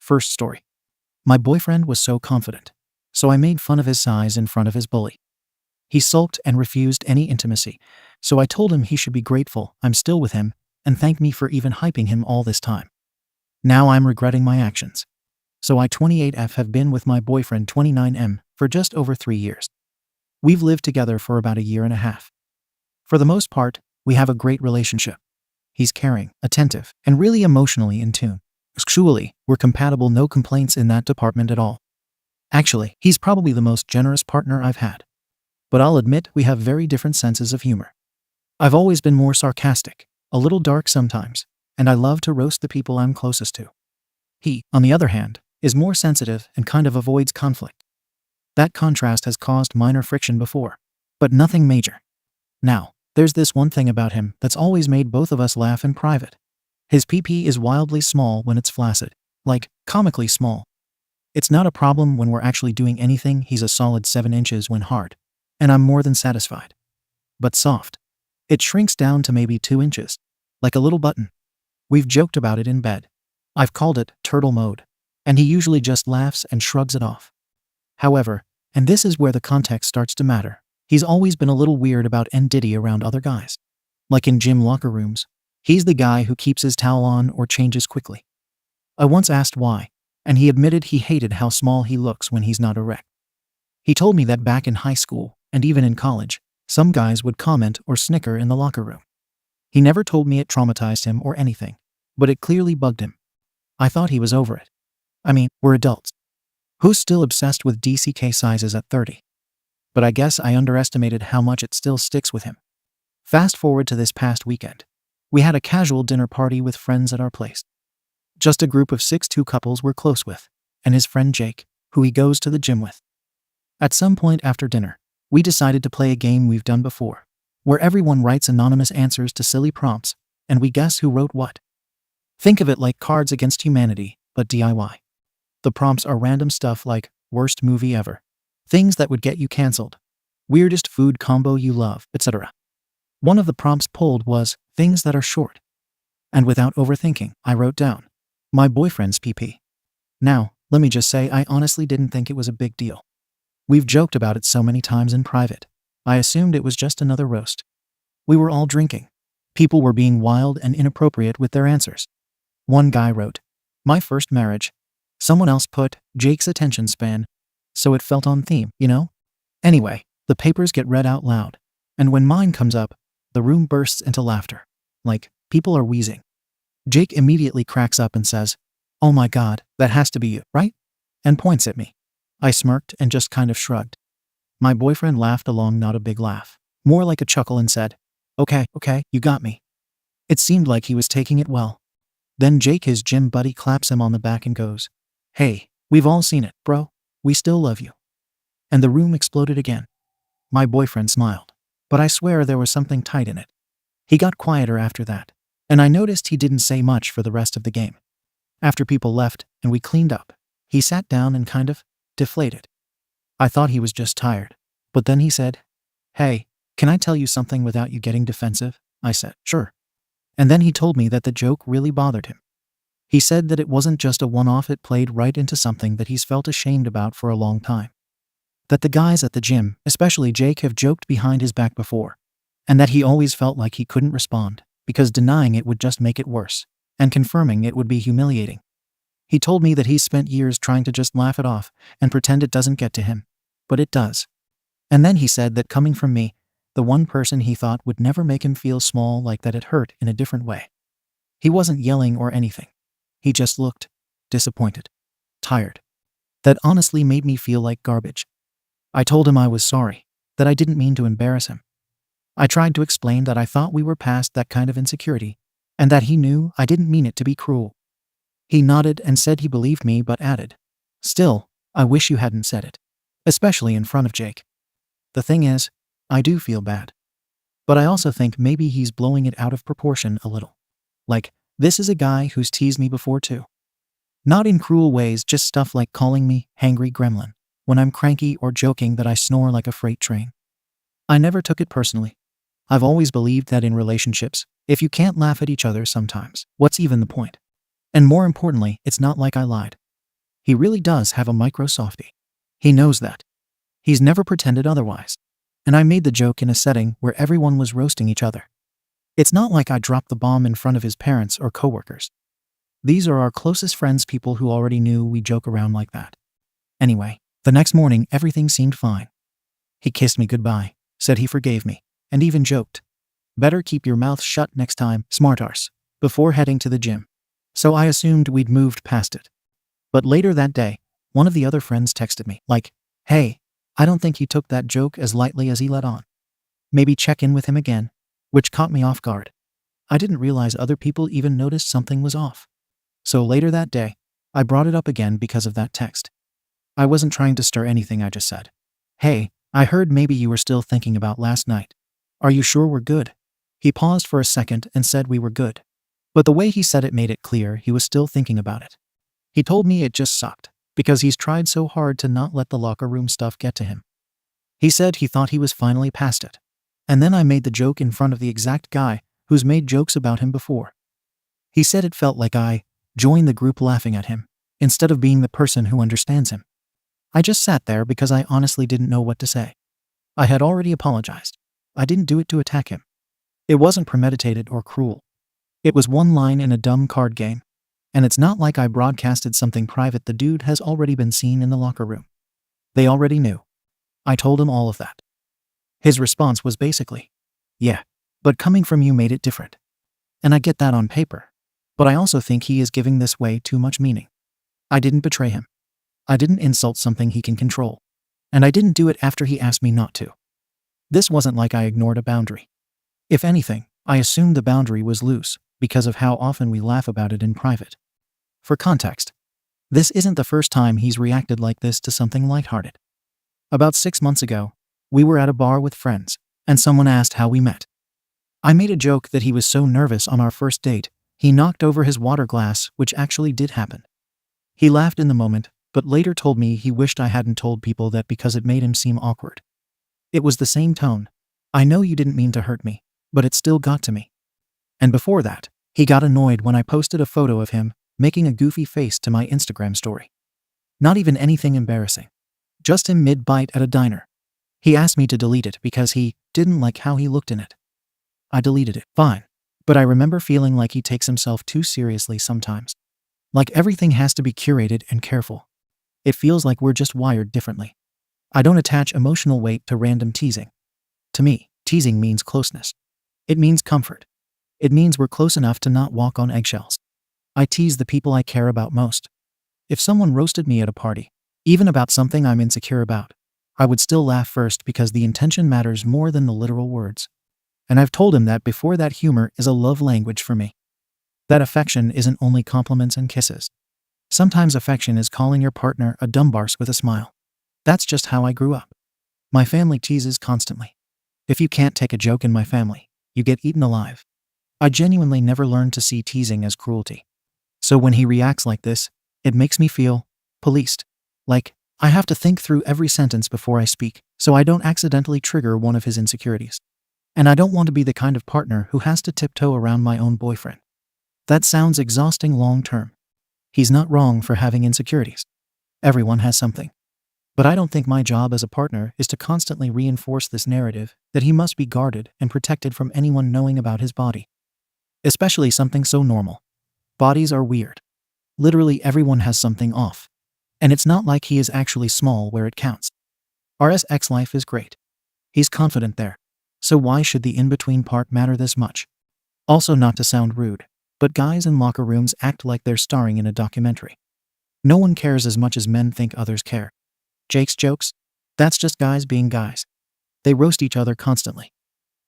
First story. My boyfriend was so confident, so I made fun of his size in front of his bully. He sulked and refused any intimacy, so I told him he should be grateful I'm still with him and thank me for even hyping him all this time. Now I'm regretting my actions. So I 28F have been with my boyfriend 29M for just over 3 years. We've lived together for about a year and a half. For the most part, we have a great relationship. He's caring, attentive, and really emotionally in tune. Sexually, we're compatible, no complaints in that department at all. Actually, he's probably the most generous partner I've had. But I'll admit we have very different senses of humor. I've always been more sarcastic, a little dark sometimes, and I love to roast the people I'm closest to. He, on the other hand, is more sensitive and kind of avoids conflict. That contrast has caused minor friction before, but nothing major. Now, there's this one thing about him that's always made both of us laugh in private. His PP is wildly small when it's flaccid, like comically small. It's not a problem when we're actually doing anything. He's a solid 7 inches when hard, and I'm more than satisfied. But soft, it shrinks down to maybe 2 inches, like a little button. We've joked about it in bed. I've called it turtle mode, and he usually just laughs and shrugs it off. However, and this is where the context starts to matter, he's always been a little weird about N-Diddy around other guys. Like in gym locker rooms, he's the guy who keeps his towel on or changes quickly. I once asked why, and he admitted he hated how small he looks when he's not erect. He told me that back in high school, and even in college, some guys would comment or snicker in the locker room. He never told me it traumatized him or anything, but it clearly bugged him. I thought he was over it. I mean, we're adults. Who's still obsessed with DCK sizes at 30? But I guess I underestimated how much it still sticks with him. Fast forward to this past weekend. We had a casual dinner party with friends at our place. Just a group of 6'2" couples we're close with, and his friend Jake, who he goes to the gym with. At some point after dinner, we decided to play a game we've done before, where everyone writes anonymous answers to silly prompts, and we guess who wrote what. Think of it like Cards Against Humanity, but DIY. The prompts are random stuff like, worst movie ever, things that would get you cancelled, weirdest food combo you love, etc. One of the prompts pulled was, things that are short. And without overthinking, I wrote down, my boyfriend's PP. Now, let me just say I honestly didn't think it was a big deal. We've joked about it so many times in private. I assumed it was just another roast. We were all drinking. People were being wild and inappropriate with their answers. One guy wrote, my first marriage. Someone else put, Jake's attention span. So it felt on theme, you know? Anyway, the papers get read out loud. And when mine comes up, the room bursts into laughter. Like, people are wheezing. Jake immediately cracks up and says, oh my God, that has to be you, right? And points at me. I smirked and just kind of shrugged. My boyfriend laughed along, not a big laugh, more like a chuckle, and said, okay, you got me. It seemed like he was taking it well. Then Jake, his gym buddy, claps him on the back and goes, hey, we've all seen it, bro. We still love you. And the room exploded again. My boyfriend smiled, but I swear there was something tight in it. He got quieter after that, and I noticed he didn't say much for the rest of the game. After people left and we cleaned up, he sat down and kind of deflated. I thought he was just tired, but then he said, hey, can I tell you something without you getting defensive? I said, sure. And then he told me that the joke really bothered him. He said that it wasn't just a one-off, it played right into something that he's felt ashamed about for a long time. That the guys at the gym, especially Jake, have joked behind his back before, and that he always felt like he couldn't respond because denying it would just make it worse, and confirming it would be humiliating. He told me that he's spent years trying to just laugh it off and pretend it doesn't get to him, but it does. And then he said that coming from me, the one person he thought would never make him feel small like that, it hurt in a different way. He wasn't yelling or anything. He just looked disappointed, tired. That honestly made me feel like garbage. I told him I was sorry, that I didn't mean to embarrass him. I tried to explain that I thought we were past that kind of insecurity, and that he knew I didn't mean it to be cruel. He nodded and said he believed me, but added, still, I wish you hadn't said it, especially in front of Jake. The thing is, I do feel bad. But I also think maybe he's blowing it out of proportion a little. Like, this is a guy who's teased me before too. Not in cruel ways, just stuff like calling me hangry gremlin when I'm cranky or joking that I snore like a freight train. I never took it personally. I've always believed that in relationships, if you can't laugh at each other sometimes, what's even the point? And more importantly, it's not like I lied. He really does have a micro softie. He knows that. He's never pretended otherwise. And I made the joke in a setting where everyone was roasting each other. It's not like I dropped the bomb in front of his parents or coworkers. These are our closest friends, people who already knew we joke around like that. Anyway, the next morning everything seemed fine. He kissed me goodbye, said he forgave me, and even joked, "Better keep your mouth shut next time, smartarse," before heading to the gym. So I assumed we'd moved past it. But later that day, one of the other friends texted me, like, "Hey, I don't think he took that joke as lightly as he let on. Maybe check in with him again," which caught me off guard. I didn't realize other people even noticed something was off. So later that day, I brought it up again because of that text. I wasn't trying to stir anything, I just said, "Hey, I heard maybe you were still thinking about last night. Are you sure we're good?" He paused for a second and said we were good. But the way he said it made it clear he was still thinking about it. He told me it just sucked, because he's tried so hard to not let the locker room stuff get to him. He said he thought he was finally past it. And then I made the joke in front of the exact guy who's made jokes about him before. He said it felt like I joined the group laughing at him, instead of being the person who understands him. I just sat there because I honestly didn't know what to say. I had already apologized. I didn't do it to attack him. It wasn't premeditated or cruel. It was one line in a dumb card game. And it's not like I broadcasted something private. The dude has already been seen in the locker room. They already knew. I told him all of that. His response was basically, "Yeah, but coming from you made it different." And I get that on paper. But I also think he is giving this way too much meaning. I didn't betray him. I didn't insult something he can control. And I didn't do it after he asked me not to. This wasn't like I ignored a boundary. If anything, I assumed the boundary was loose because of how often we laugh about it in private. For context, this isn't the first time he's reacted like this to something lighthearted. About 6 months ago, we were at a bar with friends, and someone asked how we met. I made a joke that he was so nervous on our first date, he knocked over his water glass, which actually did happen. He laughed in the moment, but later told me he wished I hadn't told people that because it made him seem awkward. It was the same tone. "I know you didn't mean to hurt me, but it still got to me." And before that, he got annoyed when I posted a photo of him making a goofy face to my Instagram story. Not even anything embarrassing. Just him mid-bite at a diner. He asked me to delete it because he didn't like how he looked in it. I deleted it, fine. But I remember feeling like he takes himself too seriously sometimes. Like everything has to be curated and careful. It feels like we're just wired differently. I don't attach emotional weight to random teasing. To me, teasing means closeness. It means comfort. It means we're close enough to not walk on eggshells. I tease the people I care about most. If someone roasted me at a party, even about something I'm insecure about, I would still laugh first because the intention matters more than the literal words. And I've told him that before, that humor is a love language for me. That affection isn't only compliments and kisses. Sometimes affection is calling your partner a dumbarse with a smile. That's just how I grew up. My family teases constantly. If you can't take a joke in my family, you get eaten alive. I genuinely never learned to see teasing as cruelty. So when he reacts like this, it makes me feel policed. Like, I have to think through every sentence before I speak, so I don't accidentally trigger one of his insecurities. And I don't want to be the kind of partner who has to tiptoe around my own boyfriend. That sounds exhausting long term. He's not wrong for having insecurities. Everyone has something. But I don't think my job as a partner is to constantly reinforce this narrative that he must be guarded and protected from anyone knowing about his body. Especially something so normal. Bodies are weird. Literally everyone has something off. And it's not like he is actually small where it counts. Our sex life is great. He's confident there. So why should the in-between part matter this much? Also, not to sound rude, but guys in locker rooms act like they're starring in a documentary. No one cares as much as men think others care. Jake's jokes? That's just guys being guys. They roast each other constantly.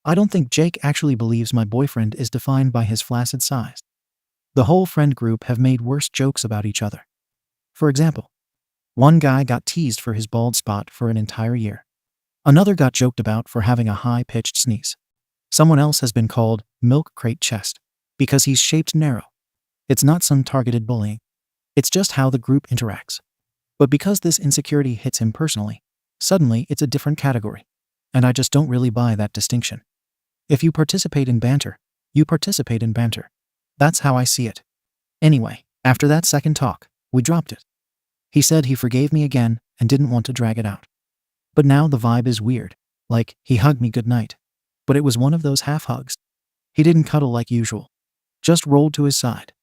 I don't think Jake actually believes my boyfriend is defined by his flaccid size. The whole friend group have made worse jokes about each other. For example, one guy got teased for his bald spot for an entire year. Another got joked about for having a high-pitched sneeze. Someone else has been called milk crate chest because he's shaped narrow. It's not some targeted bullying. It's just how the group interacts. But because this insecurity hits him personally, suddenly it's a different category. And I just don't really buy that distinction. If you participate in banter, you participate in banter. That's how I see it. Anyway, after that second talk, we dropped it. He said he forgave me again and didn't want to drag it out. But now the vibe is weird. Like, he hugged me goodnight. But it was one of those half hugs. He didn't cuddle like usual. Just rolled to his side.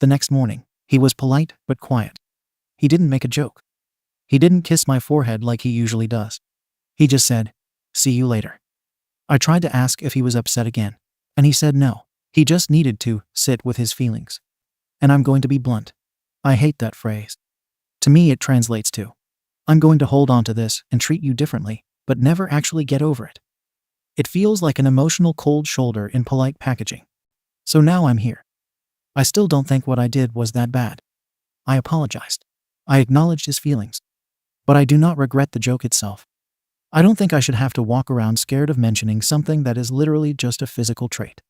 The next morning, he was polite but quiet. He didn't make a joke. He didn't kiss my forehead like he usually does. He just said, "See you later." I tried to ask if he was upset again, and he said no. He just needed to sit with his feelings. And I'm going to be blunt. I hate that phrase. To me, it translates to, I'm going to hold on to this and treat you differently, but never actually get over it. It feels like an emotional cold shoulder in polite packaging. So now I'm here. I still don't think what I did was that bad. I apologized. I acknowledged his feelings. But I do not regret the joke itself. I don't think I should have to walk around scared of mentioning something that is literally just a physical trait.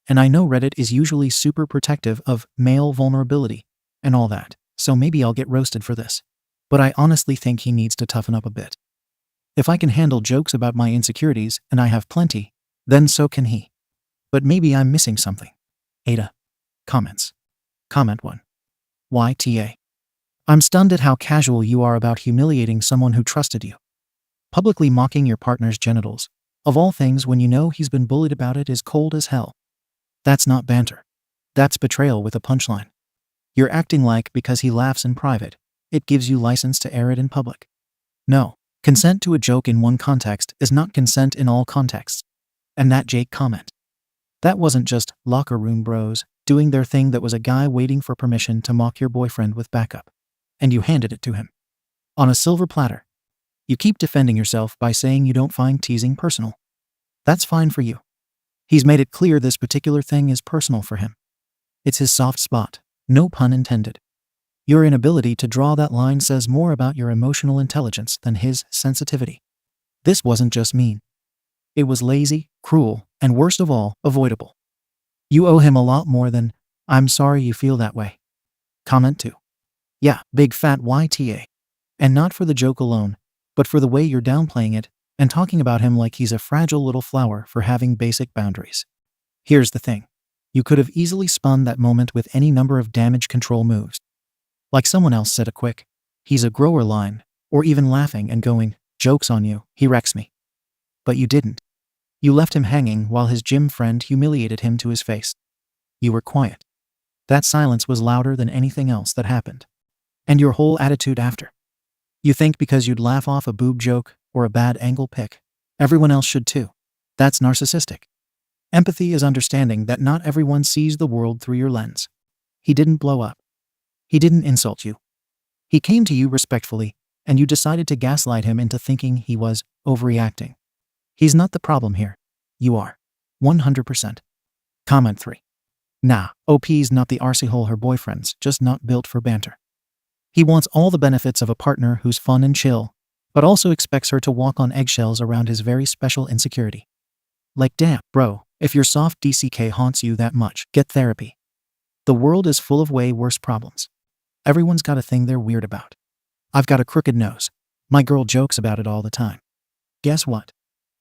And I know Reddit is usually super protective of male vulnerability and all that, so maybe I'll get roasted for this. But I honestly think he needs to toughen up a bit. If I can handle jokes about my insecurities, and I have plenty, then so can he. But maybe I'm missing something. Ada. Comments. Comment 1. YTA. I'm stunned at how casual you are about humiliating someone who trusted you. Publicly mocking your partner's genitals, of all things when you know he's been bullied about it, is cold as hell. That's not banter. That's betrayal with a punchline. You're acting like because he laughs in private, it gives you license to air it in public. No, consent to a joke in one context is not consent in all contexts. And that Jake comment. That wasn't just locker room bros doing their thing, that was a guy waiting for permission to mock your boyfriend with backup. And you handed it to him. On a silver platter. You keep defending yourself by saying you don't find teasing personal. That's fine for you. He's made it clear this particular thing is personal for him. It's his soft spot, no pun intended. Your inability to draw that line says more about your emotional intelligence than his sensitivity. This wasn't just mean. It was lazy, cruel, and worst of all, avoidable. You owe him a lot more than, "I'm sorry you feel that way." Comment 2. Yeah, big fat YTA. And not for the joke alone, but for the way you're downplaying it and talking about him like he's a fragile little flower for having basic boundaries. Here's the thing. You could have easily spun that moment with any number of damage control moves. Like someone else said, a quick, "He's a grower" line, or even laughing and going, "Joke's on you, he wrecks me." But you didn't. You left him hanging while his gym friend humiliated him to his face. You were quiet. That silence was louder than anything else that happened. And your whole attitude after. You think because you'd laugh off a boob joke or a bad angle pic, everyone else should too. That's narcissistic. Empathy is understanding that not everyone sees the world through your lens. He didn't blow up. He didn't insult you. He came to you respectfully, and you decided to gaslight him into thinking he was overreacting. He's not the problem here. You are. 100%. Comment 3. Nah, OP's not the arsehole her boyfriend's just not built for banter. He wants all the benefits of a partner who's fun and chill, but also expects her to walk on eggshells around his very special insecurity. Like, damn, bro, if your soft DCK haunts you that much, get therapy. The world is full of way worse problems. Everyone's got a thing they're weird about. I've got a crooked nose. My girl jokes about it all the time. Guess what?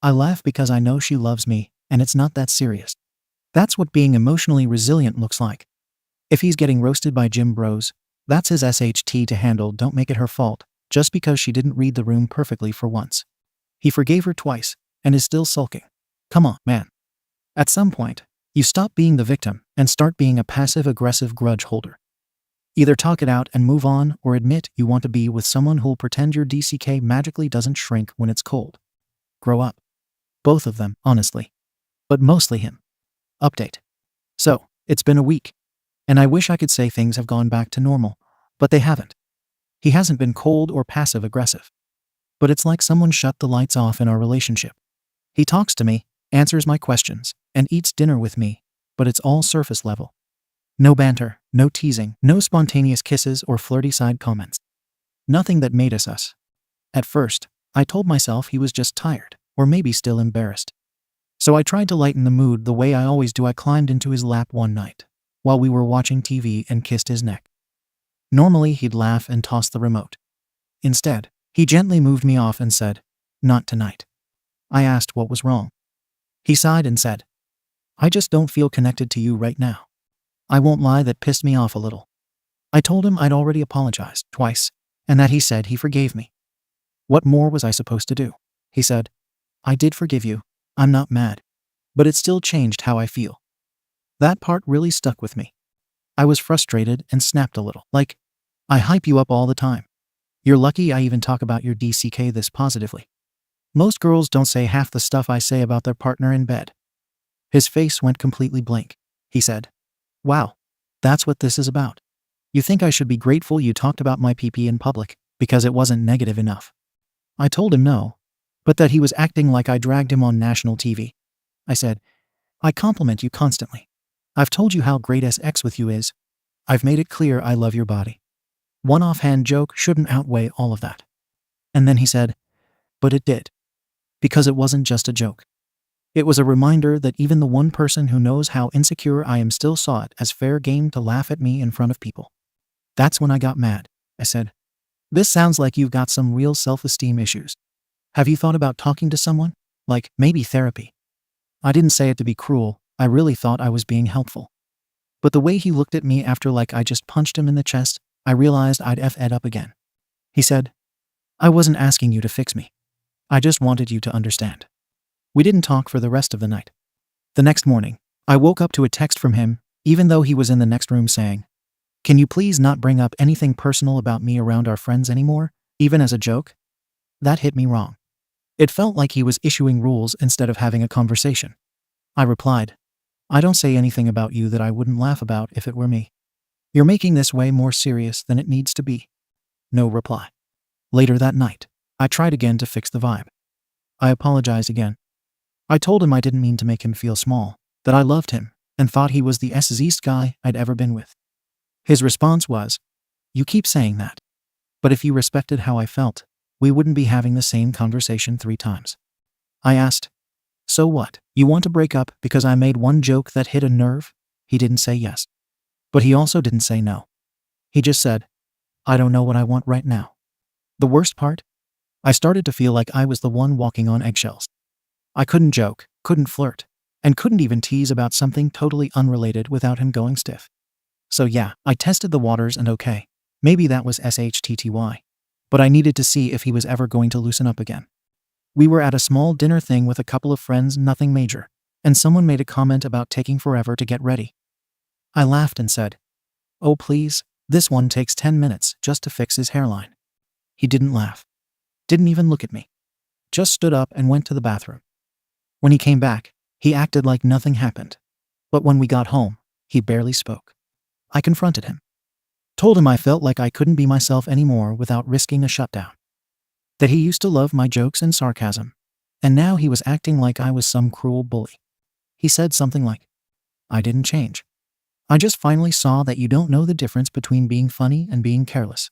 I laugh because I know she loves me, and it's not that serious. That's what being emotionally resilient looks like. If he's getting roasted by gym bros, that's his SHT to handle. Don't make it her fault, just because she didn't read the room perfectly for once. He forgave her twice, and is still sulking. Come on, man. At some point, you stop being the victim and start being a passive-aggressive grudge holder. Either talk it out and move on, or admit you want to be with someone who'll pretend your DCK magically doesn't shrink when it's cold. Grow up. Both of them, honestly. But mostly him. Update. So, it's been a week. And I wish I could say things have gone back to normal, but they haven't. He hasn't been cold or passive-aggressive. But it's like someone shut the lights off in our relationship. He talks to me, answers my questions, and eats dinner with me, but it's all surface level. No banter, no teasing, no spontaneous kisses or flirty side comments. Nothing that made us us. At first, I told myself he was just tired, or maybe still embarrassed. So I tried to lighten the mood the way I always do. I climbed into his lap one night, while we were watching TV, and kissed his neck. Normally he'd laugh and toss the remote. Instead, he gently moved me off and said, "Not tonight." I asked what was wrong. He sighed and said, "I just don't feel connected to you right now." I won't lie, that pissed me off a little. I told him I'd already apologized twice, and that he said he forgave me. What more was I supposed to do? He said, I did forgive you. I'm not mad. But it still changed how I feel. That part really stuck with me. I was frustrated and snapped a little. Like, I hype you up all the time. You're lucky I even talk about your DCK this positively. Most girls don't say half the stuff I say about their partner in bed. His face went completely blank. He said, wow, that's what this is about. You think I should be grateful you talked about my PP in public because it wasn't negative enough? I told him no, but that he was acting like I dragged him on national TV. I said, I compliment you constantly. I've told you how great sex with you is. I've made it clear I love your body. One offhand joke shouldn't outweigh all of that. And then he said, but it did. Because it wasn't just a joke. It was a reminder that even the one person who knows how insecure I am still saw it as fair game to laugh at me in front of people. That's when I got mad. I said, this sounds like you've got some real self-esteem issues. Have you thought about talking to someone? Like, maybe therapy? I didn't say it to be cruel. I really thought I was being helpful. But the way he looked at me after like I just punched him in the chest, I realized I'd F-ed up again. He said, I wasn't asking you to fix me. I just wanted you to understand. We didn't talk for the rest of the night. The next morning, I woke up to a text from him, even though he was in the next room saying, can you please not bring up anything personal about me around our friends anymore, even as a joke? That hit me wrong. It felt like he was issuing rules instead of having a conversation. I replied, I don't say anything about you that I wouldn't laugh about if it were me. You're making this way more serious than it needs to be. No reply. Later that night, I tried again to fix the vibe. I apologized again. I told him I didn't mean to make him feel small, that I loved him, and thought he was the S's guy I'd ever been with. His response was, you keep saying that. But if you respected how I felt, we wouldn't be having the same conversation 3 times. I asked, so what? You want to break up because I made one joke that hit a nerve? He didn't say yes. But he also didn't say no. He just said, I don't know what I want right now. The worst part? I started to feel like I was the one walking on eggshells. I couldn't joke, couldn't flirt, and couldn't even tease about something totally unrelated without him going stiff. So yeah, I tested the waters and okay, maybe that was SHTTY. But I needed to see if he was ever going to loosen up again. We were at a small dinner thing with a couple of friends, nothing major, and someone made a comment about taking forever to get ready. I laughed and said, oh please, this one takes 10 minutes just to fix his hairline. He didn't laugh. Didn't even look at me. Just stood up and went to the bathroom. When he came back, he acted like nothing happened. But when we got home, he barely spoke. I confronted him. Told him I felt like I couldn't be myself anymore without risking a shutdown. That he used to love my jokes and sarcasm, and now he was acting like I was some cruel bully. He said something like, I didn't change. I just finally saw that you don't know the difference between being funny and being careless.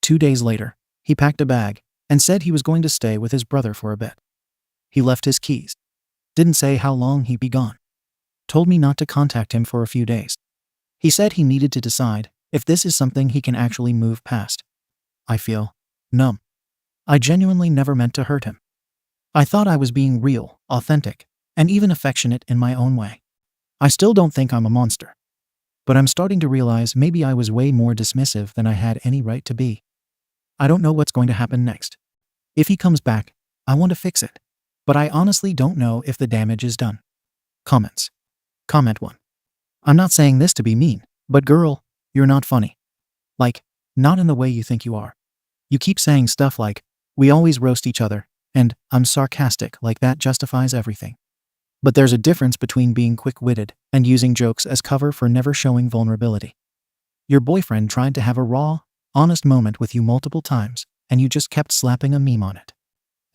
2 days later, he packed a bag and said he was going to stay with his brother for a bit. He left his keys. Didn't say how long he'd be gone. Told me not to contact him for a few days. He said he needed to decide if this is something he can actually move past. I feel numb. I genuinely never meant to hurt him. I thought I was being real, authentic, and even affectionate in my own way. I still don't think I'm a monster. But I'm starting to realize maybe I was way more dismissive than I had any right to be. I don't know what's going to happen next. If he comes back, I want to fix it. But I honestly don't know if the damage is done. Comments. Comment 1. I'm not saying this to be mean, but girl, you're not funny. Like, not in the way you think you are. You keep saying stuff like, we always roast each other, and I'm sarcastic like that justifies everything. But there's a difference between being quick-witted and using jokes as cover for never showing vulnerability. Your boyfriend tried to have a raw, honest moment with you multiple times, and you just kept slapping a meme on it.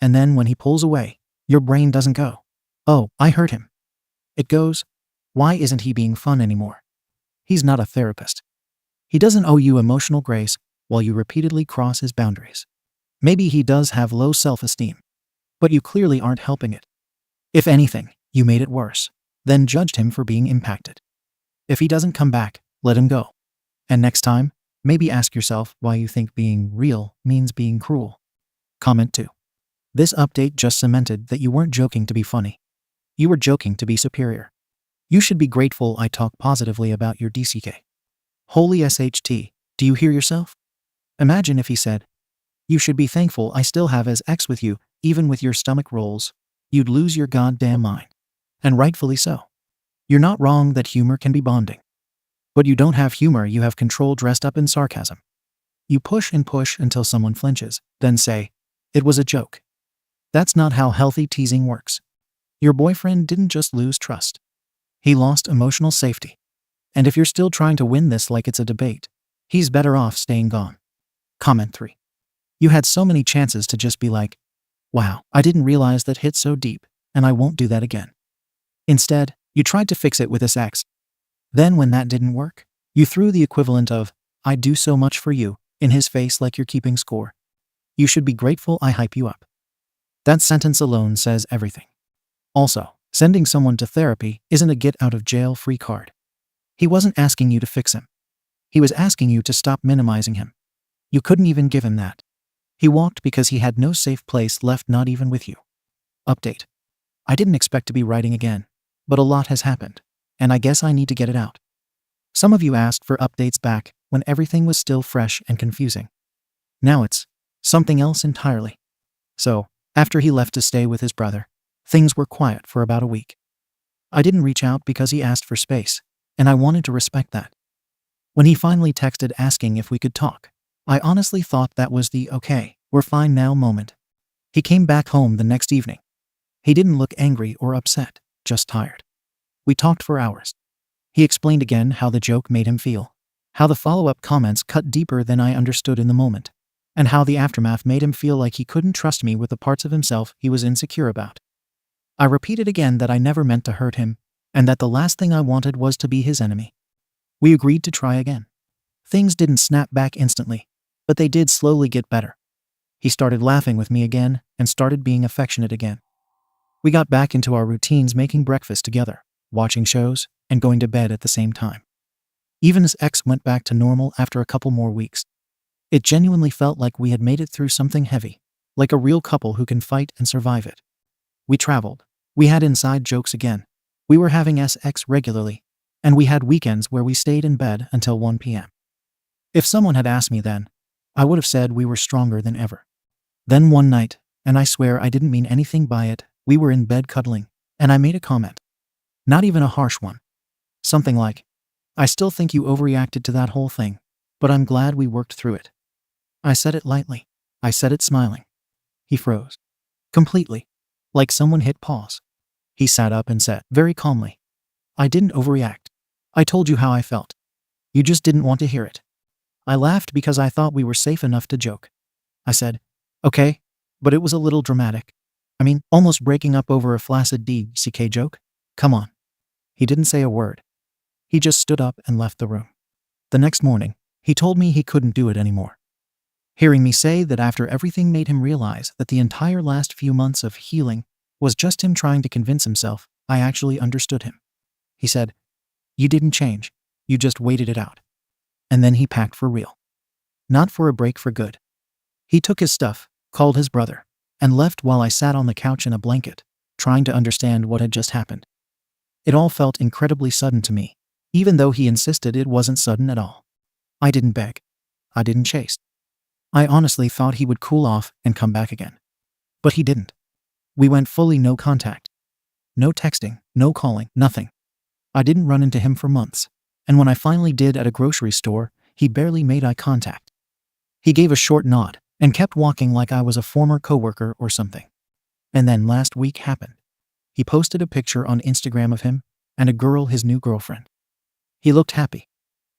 And then when he pulls away, your brain doesn't go, oh, I hurt him. It goes, why isn't he being fun anymore? He's not a therapist. He doesn't owe you emotional grace while you repeatedly cross his boundaries. Maybe he does have low self-esteem, but you clearly aren't helping it. If anything, you made it worse, then judged him for being impacted. If he doesn't come back, let him go. And next time, maybe ask yourself why you think being real means being cruel. Comment 2. This update just cemented that you weren't joking to be funny. You were joking to be superior. You should be grateful I talk positively about your DCK. Holy SHT, do you hear yourself? Imagine if he said, "You should be thankful I still have as ex with you, even with your stomach rolls." You'd lose your goddamn mind. And rightfully so. You're not wrong that humor can be bonding. But you don't have humor, you have control dressed up in sarcasm. You push and push until someone flinches, then say, "It was a joke." That's not how healthy teasing works. Your boyfriend didn't just lose trust. He lost emotional safety. And if you're still trying to win this like it's a debate, he's better off staying gone. Comment 3. You had so many chances to just be like, "Wow, I didn't realize that hit so deep, and I won't do that again." Instead, you tried to fix it with his ex. Then when that didn't work, you threw the equivalent of, "I do so much for you," in his face like you're keeping score. You should be grateful I hype you up. That sentence alone says everything. Also, sending someone to therapy isn't a get-out-of-jail-free card. He wasn't asking you to fix him. He was asking you to stop minimizing him. You couldn't even give him that. He walked because he had no safe place left, not even with you. Update. I didn't expect to be writing again, but a lot has happened, and I guess I need to get it out. Some of you asked for updates back when everything was still fresh and confusing. Now it's something else entirely. So, after he left to stay with his brother, things were quiet for about a week. I didn't reach out because he asked for space, and I wanted to respect that. When he finally texted asking if we could talk, I honestly thought that was the "okay, we're fine now" moment. He came back home the next evening. He didn't look angry or upset, just tired. We talked for hours. He explained again how the joke made him feel, how the follow-up comments cut deeper than I understood in the moment, and how the aftermath made him feel like he couldn't trust me with the parts of himself he was insecure about. I repeated again that I never meant to hurt him, and that the last thing I wanted was to be his enemy. We agreed to try again. Things didn't snap back instantly, but they did slowly get better. He started laughing with me again and started being affectionate again. We got back into our routines, making breakfast together, watching shows, and going to bed at the same time. Even his ex went back to normal after a couple more weeks. It genuinely felt like we had made it through something heavy, like a real couple who can fight and survive it. We traveled. We had inside jokes again. We were having sex regularly, and we had weekends where we stayed in bed until 1 p.m. If someone had asked me then, I would have said we were stronger than ever. Then one night, and I swear I didn't mean anything by it, we were in bed cuddling, and I made a comment. Not even a harsh one. Something like, "I still think you overreacted to that whole thing, but I'm glad we worked through it." I said it lightly. I said it smiling. He froze. Completely. Like someone hit pause. He sat up and said, very calmly, "I didn't overreact. I told you how I felt. You just didn't want to hear it." I laughed because I thought we were safe enough to joke. I said, "Okay, but it was a little dramatic. I mean, almost breaking up over a flaccid DCK joke? Come on." He didn't say a word. He just stood up and left the room. The next morning, he told me he couldn't do it anymore. Hearing me say that after everything made him realize that the entire last few months of healing was just him trying to convince himself, I actually understood him. He said, "You didn't change. You just waited it out." And then he packed for real. Not for a break, for good. He took his stuff, called his brother, and left while I sat on the couch in a blanket, trying to understand what had just happened. It all felt incredibly sudden to me, even though he insisted it wasn't sudden at all. I didn't beg. I didn't chase. I honestly thought he would cool off and come back again. But he didn't. We went fully no contact. No texting, no calling, nothing. I didn't run into him for months, and when I finally did at a grocery store, he barely made eye contact. He gave a short nod and kept walking like I was a former coworker or something. And then last week happened. He posted a picture on Instagram of him and a girl, his new girlfriend. He looked happy.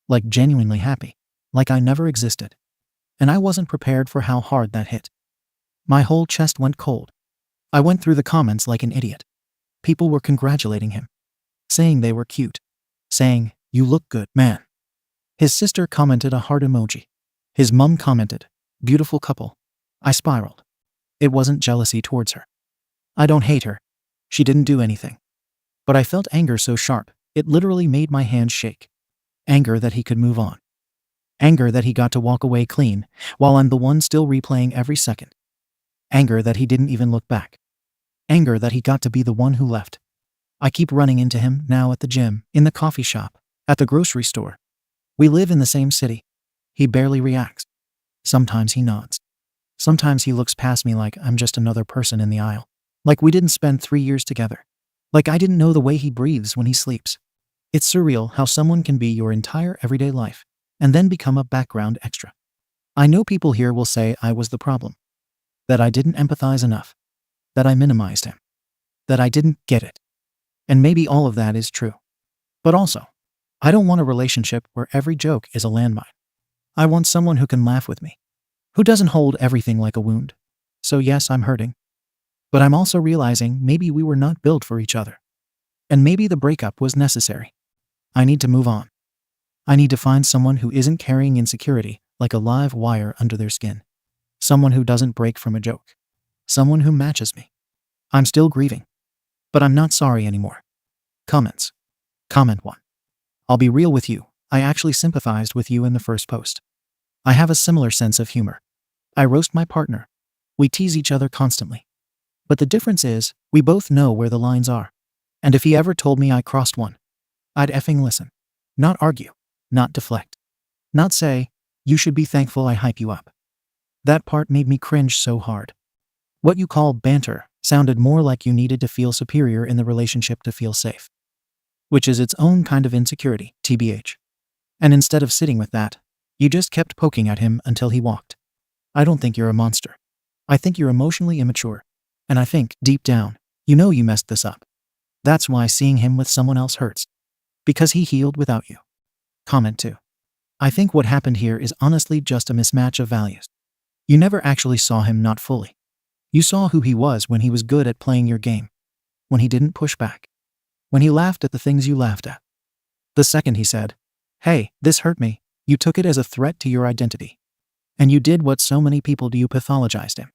Like genuinely happy. Like I never existed. And I wasn't prepared for how hard that hit. My whole chest went cold. I went through the comments like an idiot. People were congratulating him. Saying they were cute. Saying, "You look good, man." His sister commented a heart emoji. His mum commented, "Beautiful couple." I spiraled. It wasn't jealousy towards her. I don't hate her. She didn't do anything. But I felt anger so sharp, it literally made my hands shake. Anger that he could move on. Anger that he got to walk away clean, while I'm the one still replaying every second. Anger that he didn't even look back. Anger that he got to be the one who left. I keep running into him now at the gym, in the coffee shop, at the grocery store. We live in the same city. He barely reacts. Sometimes he nods. Sometimes he looks past me like I'm just another person in the aisle. Like we didn't spend 3 years together. Like I didn't know the way he breathes when he sleeps. It's surreal how someone can be your entire everyday life and then become a background extra. I know people here will say I was the problem, that I didn't empathize enough, that I minimized him, that I didn't get it. And maybe all of that is true. But also, I don't want a relationship where every joke is a landmine. I want someone who can laugh with me, who doesn't hold everything like a wound. So yes, I'm hurting. But I'm also realizing maybe we were not built for each other. And maybe the breakup was necessary. I need to move on. I need to find someone who isn't carrying insecurity like a live wire under their skin. Someone who doesn't break from a joke. Someone who matches me. I'm still grieving. But I'm not sorry anymore. Comments. Comment 1. I'll be real with you. I actually sympathized with you in the first post. I have a similar sense of humor. I roast my partner. We tease each other constantly. But the difference is, we both know where the lines are. And if he ever told me I crossed one, I'd effing listen. Not argue. Not deflect. Not say, you should be thankful I hype you up. That part made me cringe so hard. What you call banter sounded more like you needed to feel superior in the relationship to feel safe. Which is its own kind of insecurity, TBH. And instead of sitting with that, you just kept poking at him until he walked. I don't think you're a monster. I think you're emotionally immature. And I think, deep down, you know you messed this up. That's why seeing him with someone else hurts. Because he healed without you. Comment 2. I think what happened here is honestly just a mismatch of values. You never actually saw him not fully. You saw who he was when he was good at playing your game. When he didn't push back. When he laughed at the things you laughed at. The second he said, hey, this hurt me, you took it as a threat to your identity. And you did what so many people do, you pathologized him.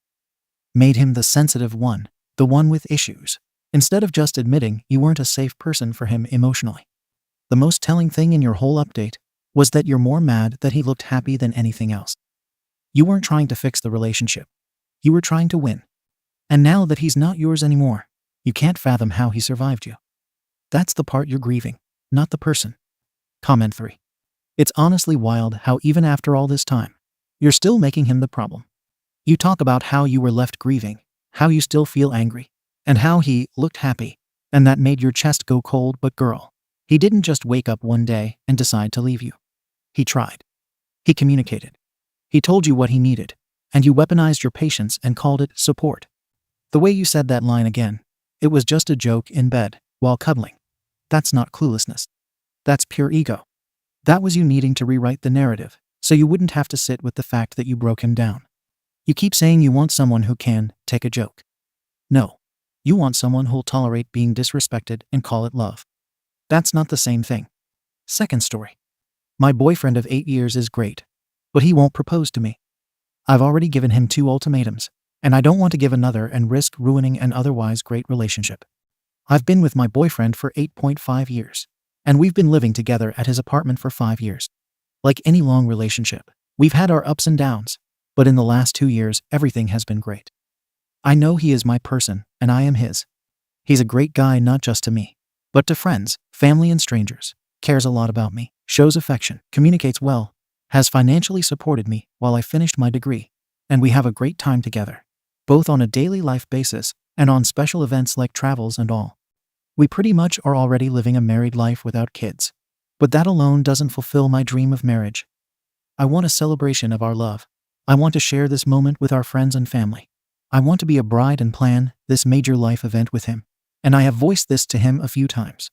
Made him the sensitive one, the one with issues, instead of just admitting you weren't a safe person for him emotionally. The most telling thing in your whole update was that you're more mad that he looked happy than anything else. You weren't trying to fix the relationship. You were trying to win. And now that he's not yours anymore, you can't fathom how he survived you. That's the part you're grieving, not the person. Comment 3. It's honestly wild how even after all this time, you're still making him the problem. You talk about how you were left grieving, how you still feel angry, and how he looked happy, and that made your chest go cold, but girl, he didn't just wake up one day and decide to leave you. He tried. He communicated. He told you what he needed, and you weaponized your patience and called it support. The way you said that line again, it was just a joke in bed, while cuddling. That's not cluelessness. That's pure ego. That was you needing to rewrite the narrative, so you wouldn't have to sit with the fact that you broke him down. You keep saying you want someone who can take a joke. No. You want someone who'll tolerate being disrespected and call it love. That's not the same thing. Second story. My boyfriend of 8 years is great, but he won't propose to me. I've already given him 2 ultimatums, and I don't want to give another and risk ruining an otherwise great relationship. I've been with my boyfriend for 8.5 years, and we've been living together at his apartment for 5 years. Like any long relationship, we've had our ups and downs, but in the last 2 years, everything has been great. I know he is my person, and I am his. He's a great guy not just to me, but to friends, family and strangers, cares a lot about me, shows affection, communicates well, has financially supported me while I finished my degree, and we have a great time together, both on a daily life basis and on special events like travels and all. We pretty much are already living a married life without kids, but that alone doesn't fulfill my dream of marriage. I want a celebration of our love. I want to share this moment with our friends and family. I want to be a bride and plan this major life event with him, and I have voiced this to him a few times.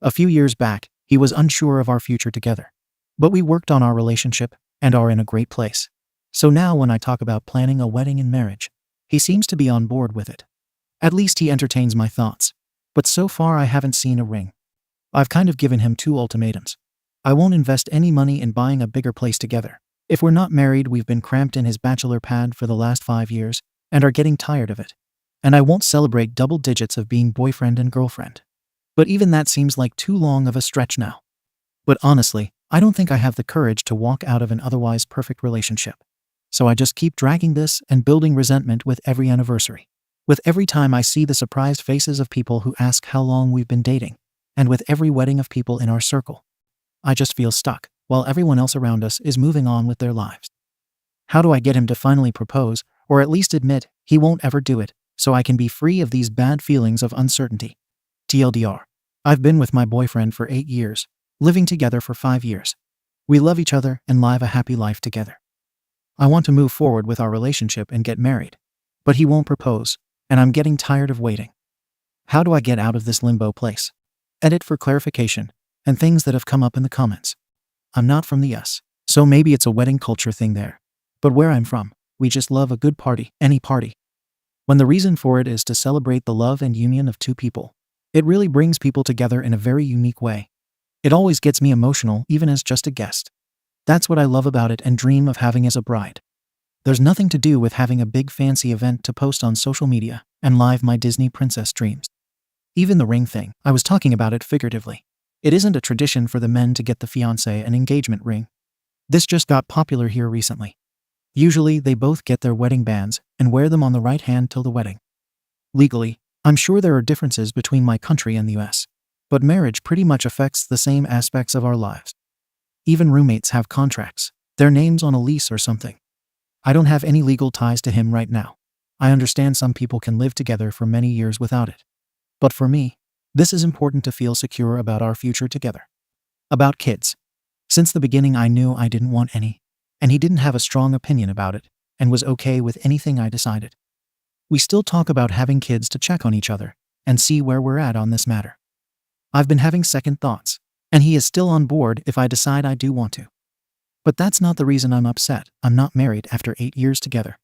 A few years back, he was unsure of our future together, but we worked on our relationship and are in a great place. So now when I talk about planning a wedding and marriage, he seems to be on board with it. At least he entertains my thoughts, but so far I haven't seen a ring. I've kind of given him 2 ultimatums. I won't invest any money in buying a bigger place together. If we're not married, we've been cramped in his bachelor pad for the last 5 years and are getting tired of it. And I won't celebrate double digits of being boyfriend and girlfriend. But even that seems like too long of a stretch now. But honestly, I don't think I have the courage to walk out of an otherwise perfect relationship. So I just keep dragging this and building resentment with every anniversary. With every time I see the surprised faces of people who ask how long we've been dating, and with every wedding of people in our circle. I just feel stuck, while everyone else around us is moving on with their lives. How do I get him to finally propose, or at least admit he won't ever do it, so I can be free of these bad feelings of uncertainty? TLDR. I've been with my boyfriend for 8 years, living together for 5 years. We love each other and live a happy life together. I want to move forward with our relationship and get married. But he won't propose, and I'm getting tired of waiting. How do I get out of this limbo place? Edit for clarification, and things that have come up in the comments. I'm not from the US, so maybe it's a wedding culture thing there. But where I'm from, we just love a good party, any party. When the reason for it is to celebrate the love and union of two people, it really brings people together in a very unique way. It always gets me emotional, even as just a guest. That's what I love about it and dream of having as a bride. There's nothing to do with having a big fancy event to post on social media and live my Disney princess dreams. Even the ring thing, I was talking about it figuratively. It isn't a tradition for the men to get the fiancé an engagement ring. This just got popular here recently. Usually, they both get their wedding bands and wear them on the right hand till the wedding. Legally, I'm sure there are differences between my country and the US, but marriage pretty much affects the same aspects of our lives. Even roommates have contracts, their names on a lease or something. I don't have any legal ties to him right now. I understand some people can live together for many years without it. But for me, this is important to feel secure about our future together. About kids. Since the beginning I knew I didn't want any, and he didn't have a strong opinion about it, and was okay with anything I decided. We still talk about having kids to check on each other, and see where we're at on this matter. I've been having second thoughts, and he is still on board if I decide I do want to. But that's not the reason I'm upset. I'm not married after 8 years together.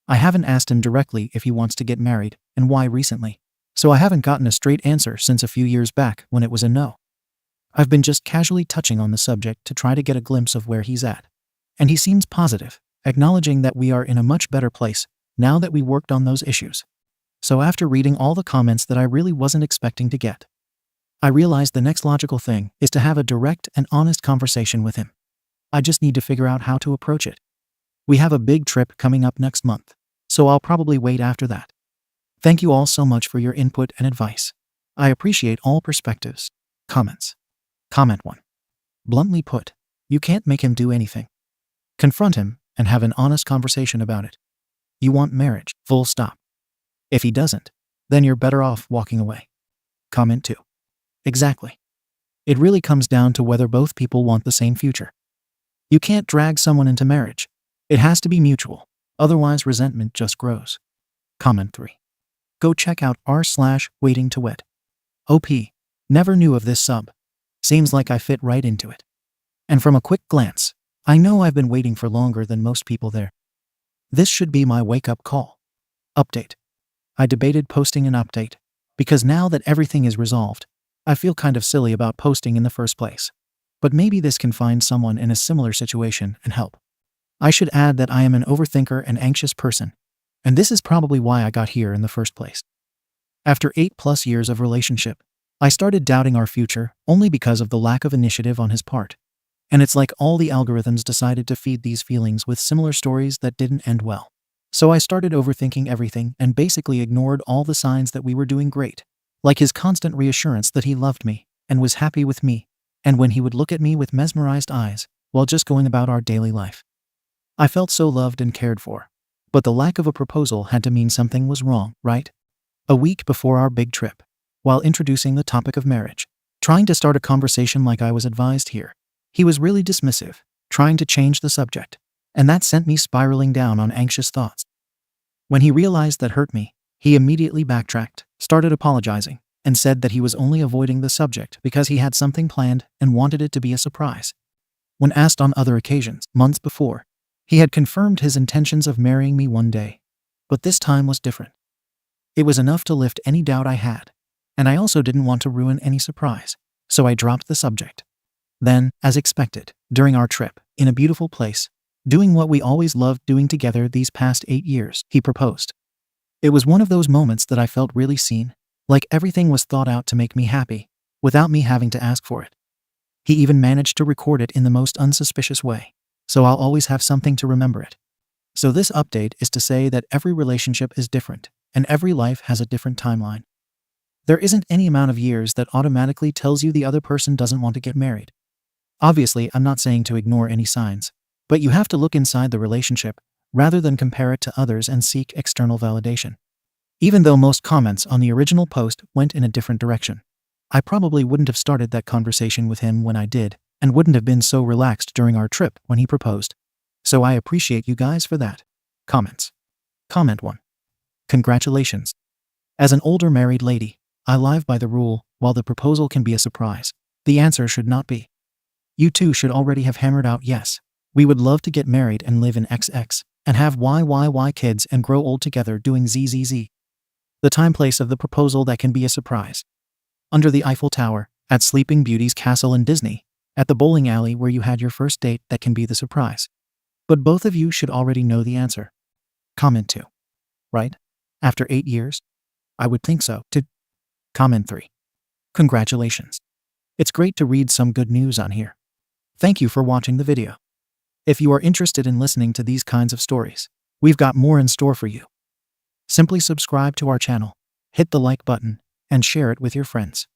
I haven't asked him directly if he wants to get married, and why recently, so I haven't gotten a straight answer since a few years back when it was a no. I've been just casually touching on the subject to try to get a glimpse of where he's at. And he seems positive, acknowledging that we are in a much better place now that we worked on those issues. So after reading all the comments that I really wasn't expecting to get, I realized the next logical thing is to have a direct and honest conversation with him. I just need to figure out how to approach it. We have a big trip coming up next month, so I'll probably wait after that. Thank you all so much for your input and advice. I appreciate all perspectives. Comments. Comment 1. Bluntly put, you can't make him do anything. Confront him and have an honest conversation about it. You want marriage, full stop. If he doesn't, then you're better off walking away. Comment 2. Exactly. It really comes down to whether both people want the same future. You can't drag someone into marriage. It has to be mutual, otherwise resentment just grows. Comment 3. Go check out r/waiting to wed. OP. Never knew of this sub. Seems like I fit right into it. And from a quick glance, I know I've been waiting for longer than most people there. This should be my wake-up call. Update. I debated posting an update, because now that everything is resolved, I feel kind of silly about posting in the first place. But maybe this can find someone in a similar situation and help. I should add that I am an overthinker and anxious person, and this is probably why I got here in the first place. After 8+ years of relationship, I started doubting our future only because of the lack of initiative on his part. And it's like all the algorithms decided to feed these feelings with similar stories that didn't end well. So I started overthinking everything and basically ignored all the signs that we were doing great, like his constant reassurance that he loved me and was happy with me, and when he would look at me with mesmerized eyes while just going about our daily life. I felt so loved and cared for. But the lack of a proposal had to mean something was wrong, right? A week before our big trip, while introducing the topic of marriage, trying to start a conversation like I was advised here, he was really dismissive, trying to change the subject, and that sent me spiraling down on anxious thoughts. When he realized that hurt me, he immediately backtracked, started apologizing, and said that he was only avoiding the subject because he had something planned and wanted it to be a surprise. When asked on other occasions, months before, he had confirmed his intentions of marrying me one day, but this time was different. It was enough to lift any doubt I had, and I also didn't want to ruin any surprise, so I dropped the subject. Then, as expected, during our trip, in a beautiful place, doing what we always loved doing together these past 8 years, he proposed. It was one of those moments that I felt really seen, like everything was thought out to make me happy, without me having to ask for it. He even managed to record it in the most unsuspicious way, so I'll always have something to remember it. So this update is to say that every relationship is different, and every life has a different timeline. There isn't any amount of years that automatically tells you the other person doesn't want to get married. Obviously, I'm not saying to ignore any signs, but you have to look inside the relationship rather than compare it to others and seek external validation. Even though most comments on the original post went in a different direction, I probably wouldn't have started that conversation with him when I did, and wouldn't have been so relaxed during our trip when he proposed. So I appreciate you guys for that. Comments. Comment 1. Congratulations. As an older married lady, I live by the rule, while the proposal can be a surprise, the answer should not be. You two should already have hammered out yes. We would love to get married and live in XX, and have YYY kids and grow old together doing ZZZ. The time-place of the proposal that can be a surprise. Under the Eiffel Tower, at Sleeping Beauty's castle in Disney, at the bowling alley where you had your first date that can be the surprise. But both of you should already know the answer. Comment 2. Right? After 8 years? I would think so, too. Comment 3. Congratulations. It's great to read some good news on here. Thank you for watching the video. If you are interested in listening to these kinds of stories, we've got more in store for you. Simply subscribe to our channel, hit the like button, and share it with your friends.